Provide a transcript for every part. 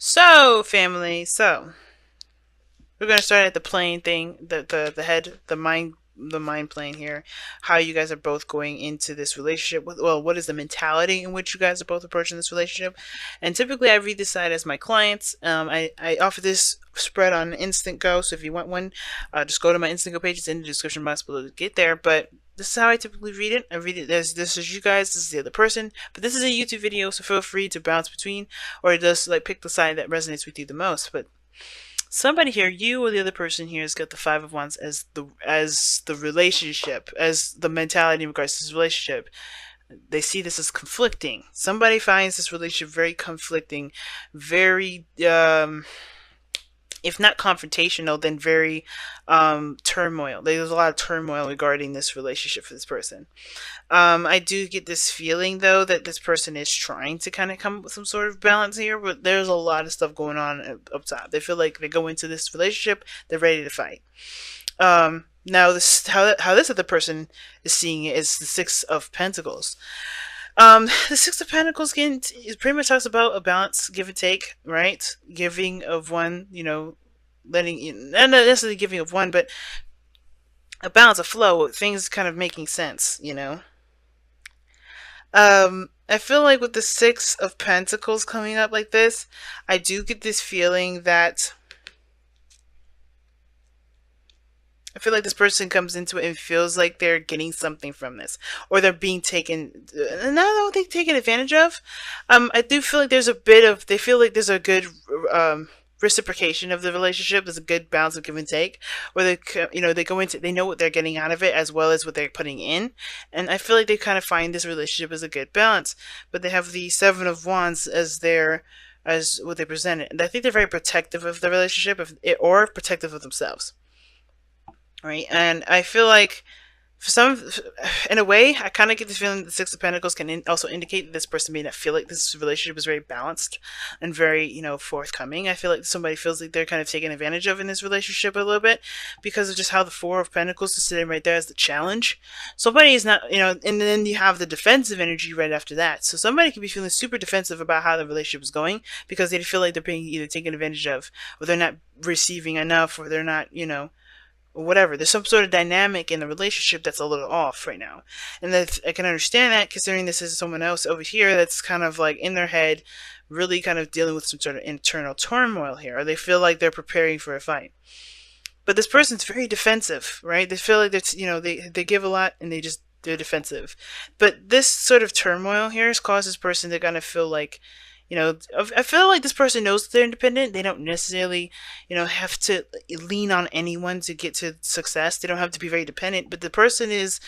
So, family, we're gonna start at the plane thing, the head, the mind plane here. How you guys are both going into this relationship with, well, what is the mentality in which you guys are both approaching this relationship? And typically, I read this side as my clients. I offer this spread on Instant Go, so if you want one, just go to my Instant Go page. It's in the description box below to get there. But this is how I typically read it. I read it as this is you guys, this is the other person. But this is a YouTube video, so feel free to bounce between, or just like pick the side that resonates with you the most. But somebody here, you or the other person here, has got the Five of Wands as the relationship, as the mentality in regards to this relationship. They see this as conflicting. Somebody finds this relationship very conflicting, very if not confrontational, then very turmoil. There's a lot of turmoil regarding this relationship for this person. I do get this feeling though that this person is trying to kind of come up with some sort of balance here, but there's a lot of stuff going on up top. They feel like they go into this relationship, they're ready to fight. Now this how this other person is seeing it is the Six of Pentacles. The Six of Pentacles it pretty much talks about a balance, give and take, right? Giving of one, letting, not necessarily giving of one, but a balance, a flow, things kind of making sense. I feel like with the Six of Pentacles coming up like this, I do get this feeling that I feel like this person comes into it and feels like they're getting something from this, or they're being taken. And I don't think taken advantage of. I do feel like there's a bit of. They feel like there's a good reciprocation of the relationship. There's a good balance of give and take, where they go into. They know what they're getting out of it as well as what they're putting in, and I feel like they kind of find this relationship as a good balance. But they have the Seven of Wands as what they present it, and I think they're very protective of the relationship, or protective of themselves, right? And I feel like, for some, in a way, I kind of get the feeling that the Six of Pentacles can also indicate that this person may not feel like this relationship is very balanced and very, forthcoming. I feel like somebody feels like they're kind of taken advantage of in this relationship a little bit because of just how the Four of Pentacles is sitting right there as the challenge. Somebody is not, and then you have the defensive energy right after that. So somebody could be feeling super defensive about how the relationship is going because they feel like they're being either taken advantage of, or they're not receiving enough, or they're not, or whatever. There's some sort of dynamic in the relationship that's a little off right now. And that I can understand that, considering this is someone else over here that's kind of like in their head, really kind of dealing with some sort of internal turmoil here, or they feel like they're preparing for a fight. But this person's very defensive, right? They feel like that's, they give a lot and they're defensive. But this sort of turmoil here has caused this person to kind of feel like, I feel like this person knows that they're independent. They don't necessarily, have to lean on anyone to get to success. They don't have to be very dependent. But the person is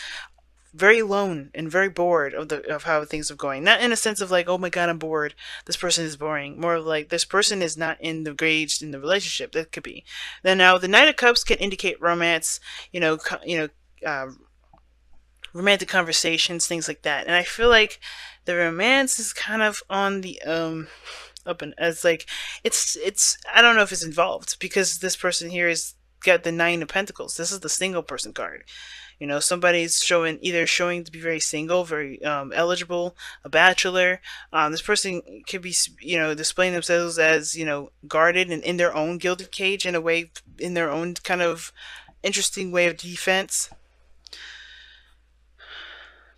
very alone and very bored of how things are going. Not in a sense of like, oh my god, I'm bored. This person is boring. More like this person is not engaged in the relationship. That could be. Then now the Knight of Cups can indicate romance. Uh, Romantic conversations, things like that. And I feel like the romance is kind of on the up, and as like it's I don't know if it's involved because this person here is got the Nine of Pentacles. This is the single person card. Somebody's showing to be very single, very eligible, a bachelor. This person could be, displaying themselves as, guarded and in their own gilded cage, in a way, in their own kind of interesting way of defense.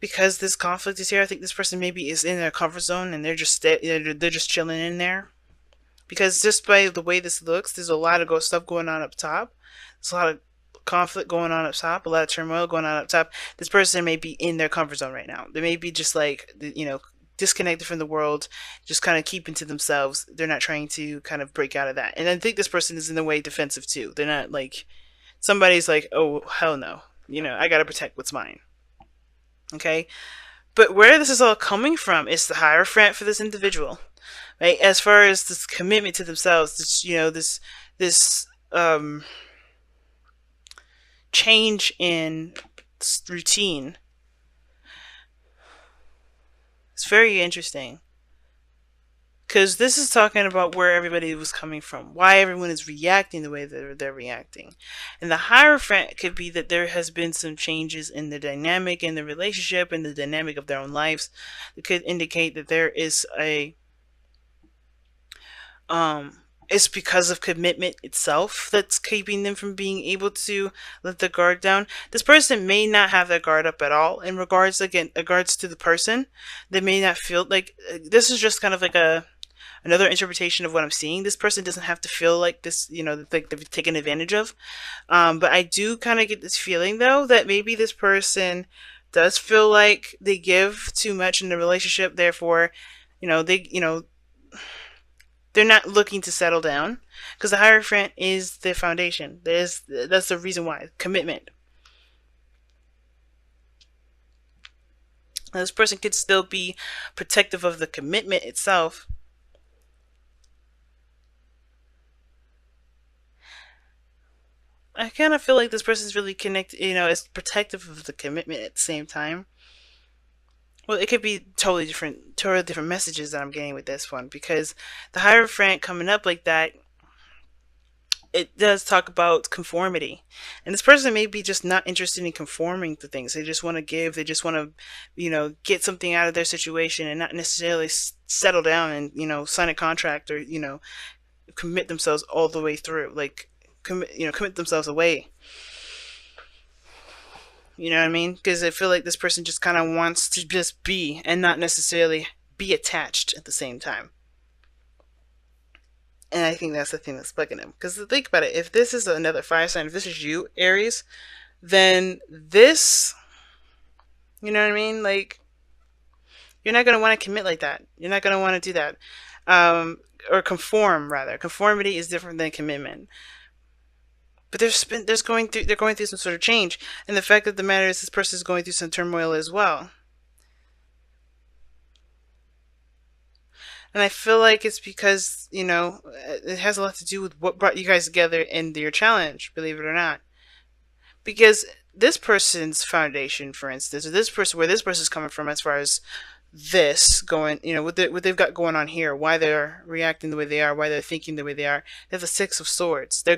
Because this conflict is here, I think this person maybe is in their comfort zone and they're just chilling in there. Because just by the way this looks, there's a lot of stuff going on up top. There's a lot of conflict going on up top, a lot of turmoil going on up top. This person may be in their comfort zone right now. They may be just like, disconnected from the world, just kind of keeping to themselves. They're not trying to kind of break out of that. And I think this person is in a way defensive too. They're not like, somebody's like, oh, hell no. I gotta protect what's mine. Okay? But where this is all coming from is the Hierophant for this individual. Right? As far as this commitment to themselves, this change in routine. It's very interesting. Because this is talking about where everybody was coming from, why everyone is reacting the way that they're reacting. And the Hierophant could be that there has been some changes in the dynamic in the relationship and the dynamic of their own lives. It could indicate that there is um it's because of commitment itself that's keeping them from being able to let the guard down. This person may not have their guard up at all in regards, again, regards to the person. They may not feel like, this is just kind of like a another interpretation of what I'm seeing. This person doesn't have to feel like this, like they've taken advantage of. But I do kind of get this feeling though that maybe this person does feel like they give too much in the relationship. Therefore, they're not looking to settle down because the Hierophant is the foundation. That's the reason why commitment. Now, this person could still be protective of the commitment itself. I kind of feel like this person's really connected, is protective of the commitment at the same time. Well, it could be totally different messages that I'm getting with this one because the Hierophant coming up like that, it does talk about conformity. And this person may be just not interested in conforming to things. They just want to give, they just want to, get something out of their situation and not necessarily settle down and, sign a contract or, commit themselves all the way through. Like, commit themselves away. You know what I mean? Because I feel like this person just kind of wants to just be and not necessarily be attached at the same time. And I think that's the thing that's bugging him. Because think about it, if this is another fire sign, if this is you, Aries, then this, you know what I mean? Like, you're not going to want to commit like that. You're not going to want to do that. Or conform, rather. Conformity is different than commitment. But they're going through some sort of change. And the fact of the matter is this person is going through some turmoil as well. And I feel like it's because, it has a lot to do with what brought you guys together in your challenge, believe it or not. Because this person's foundation, for instance, or this person, where this person's coming from as far as this going, what they've got going on here, why they're reacting the way they are, why they're thinking the way they are. They have the Six of Swords. They're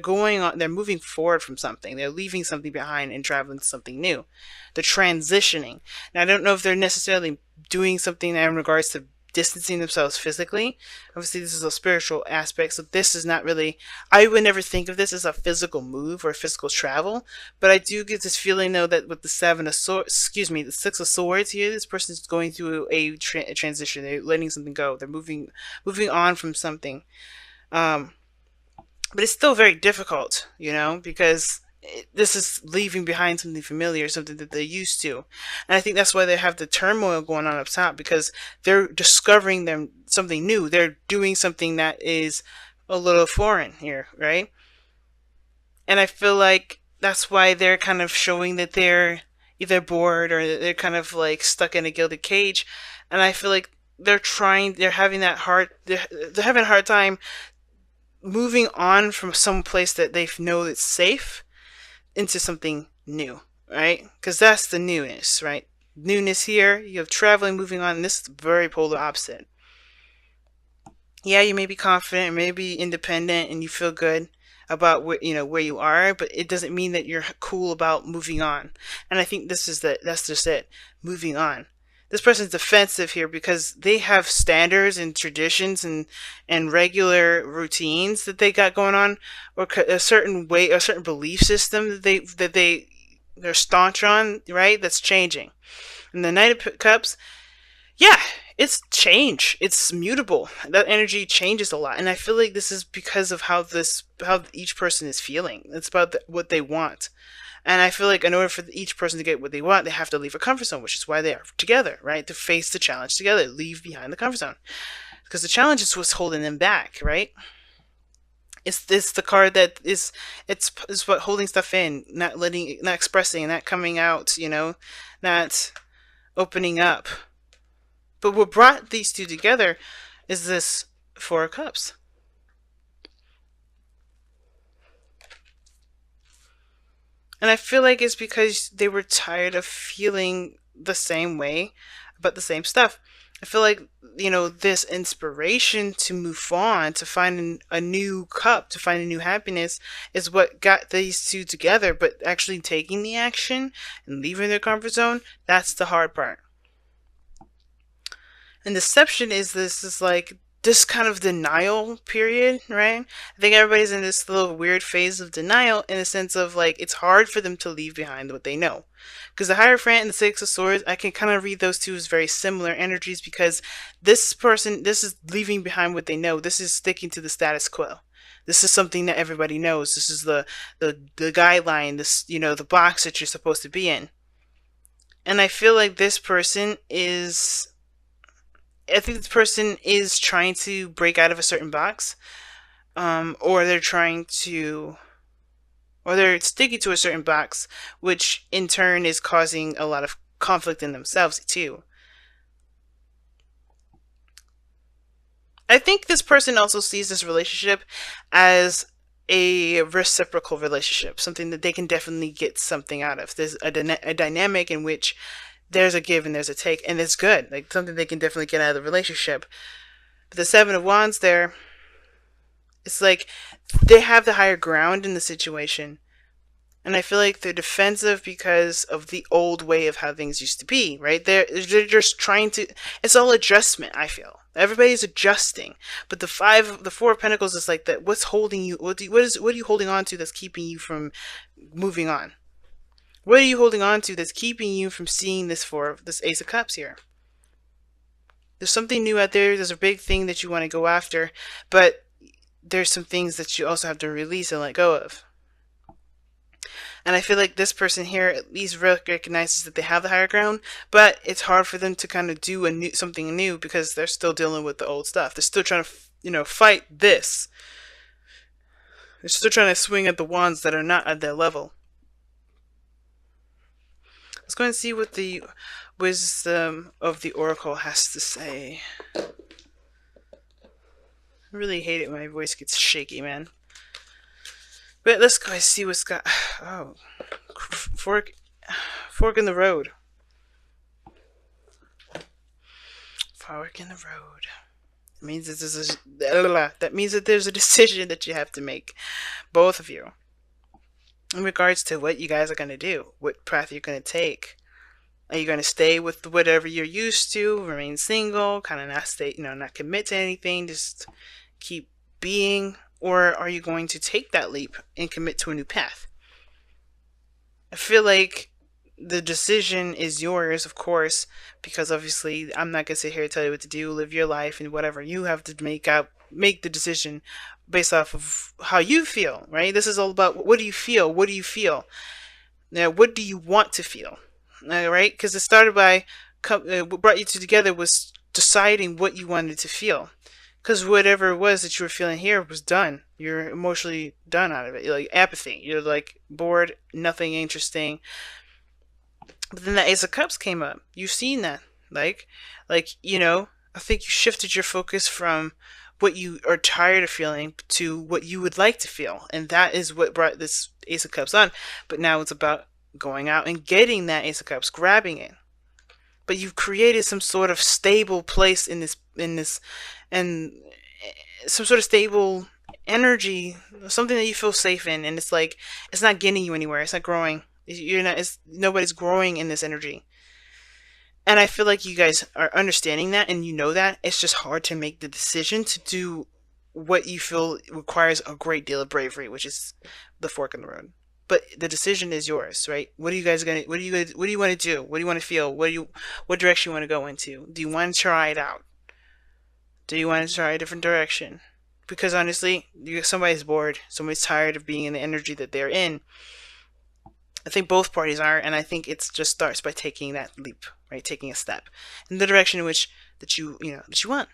moving forward from something. They're leaving something behind and traveling to something new. They're transitioning. Now, I don't know if they're necessarily doing something in regards to distancing themselves physically. Obviously, this is a spiritual aspect, so this is not really, I would never think of this as a physical move or physical travel, but I do get this feeling though that with the the Six of Swords here, this person is going through a transition. They're letting something go. They're moving on from something. Um, but it's still very difficult, because this is leaving behind something familiar, something that they're used to. And I think that's why they have the turmoil going on up top, because they're discovering something new. They're doing something that is a little foreign here, right? And I feel like that's why they're kind of showing that they're either bored or they're kind of like stuck in a gilded cage. And I feel like they're having they're having a hard time moving on from some place that they know that's safe into something new, right? Because that's the newness, right? Newness here, you have traveling, moving on, and this is very polar opposite. Yeah, you may be confident, maybe independent, and you feel good about where you are, but it doesn't mean that you're cool about moving on. And I think that's just it, moving on. This person's defensive here because they have standards and traditions and regular routines that they got going on, or a certain way, a certain belief system they're staunch on, right? That's changing. And the Knight of Cups, yeah, it's change. It's mutable. That energy changes a lot, and I feel like this is because of how each person is feeling. It's about what they want. And I feel like in order for each person to get what they want, they have to leave a comfort zone, which is why they are together, right? To face the challenge together, leave behind the comfort zone. Because the challenge is what's holding them back, right? It's the card that it's what holding stuff in, not expressing, not coming out, not opening up. But what brought these two together is this Four of Cups. And I feel like it's because they were tired of feeling the same way about the same stuff. I feel like, this inspiration to move on, to find a new cup, to find a new happiness is what got these two together. But actually taking the action and leaving their comfort zone, that's the hard part. And deception is like this kind of denial period, right? I think everybody's in this little weird phase of denial in the sense of like it's hard for them to leave behind what they know. Because the Hierophant and the Six of Swords, I can kind of read those two as very similar energies because this person, this is leaving behind what they know. This is sticking to the status quo. This is something that everybody knows. This is the guideline, this, you know, the box that you're supposed to be in. And I feel like this person is, I think this person is trying to break out of a certain box, or they're trying to, or they're sticking to a certain box, which in turn is causing a lot of conflict in themselves too. I think this person also sees this relationship as a reciprocal relationship, something that they can definitely get something out of. There's a dynamic in which there's a give and there's a take, and it's good. Like something they can definitely get out of the relationship. But the Seven of Wands there, it's like they have the higher ground in the situation. And I feel like they're defensive because of the old way of how things used to be, right? They're just trying to, it's all adjustment, I feel. Everybody's adjusting. But the Four of Pentacles is like that. What's holding you? What are you holding on to that's keeping you from moving on? What are you holding on to that's keeping you from seeing this Ace of Cups here? There's something new out there. There's a big thing that you want to go after, but there's some things that you also have to release and let go of. And I feel like this person here at least recognizes that they have the higher ground, but it's hard for them to kind of do something new because they're still dealing with the old stuff. They're still trying to, you know, fight this. They're still trying to swing at the wands that are not at their level. Let's go and see what the wisdom of the oracle has to say. I really hate it when my voice gets shaky, man. But let's go and see what's got. Oh, fork in the road. Fork in the road. It means that means that there's a decision that you have to make, both of you, in regards to what you guys are going to do, what path you're going to take. Are you going to stay with whatever you're used to, remain single, kind of not stay, you know, not commit to anything, just keep being? Or are you going to take that leap and commit to a new path? I feel like the decision is yours, of course, because obviously I'm not going to sit here and tell you what to do, live your life, and whatever. You have to make the decision based off of how you feel, right? This is all about what do you feel? What do you feel? Now, what do you want to feel? All right? Because it started by, what brought you two together was deciding what you wanted to feel. Because whatever it was that you were feeling here was done. You're emotionally done out of it. You're like apathy. You're like bored, nothing interesting. But then the Ace of Cups came up. You've seen that. Like, you know, I think you shifted your focus from what you are tired of feeling to what you would like to feel. And that is what brought this Ace of Cups on. But now it's about going out and getting that Ace of Cups, grabbing it. But you've created some sort of stable place in this, and some sort of stable energy, something that you feel safe in, and it's like it's not getting you anywhere. It's not growing. You're not. Nobody's growing in this energy. And I feel like you guys are understanding that, and you know that. It's just hard to make the decision to do what you feel requires a great deal of bravery, which is the fork in the road. But the decision is yours, right? What are you guys gonna? What do you want to do? What do you want to feel? What direction you want to go into? Do you want to try it out? Do you want to try a different direction? Because honestly, somebody's bored. Somebody's tired of being in the energy that they're in. I think both parties are, and I think it just starts by taking that leap, right? Taking a step in the direction in which that you want.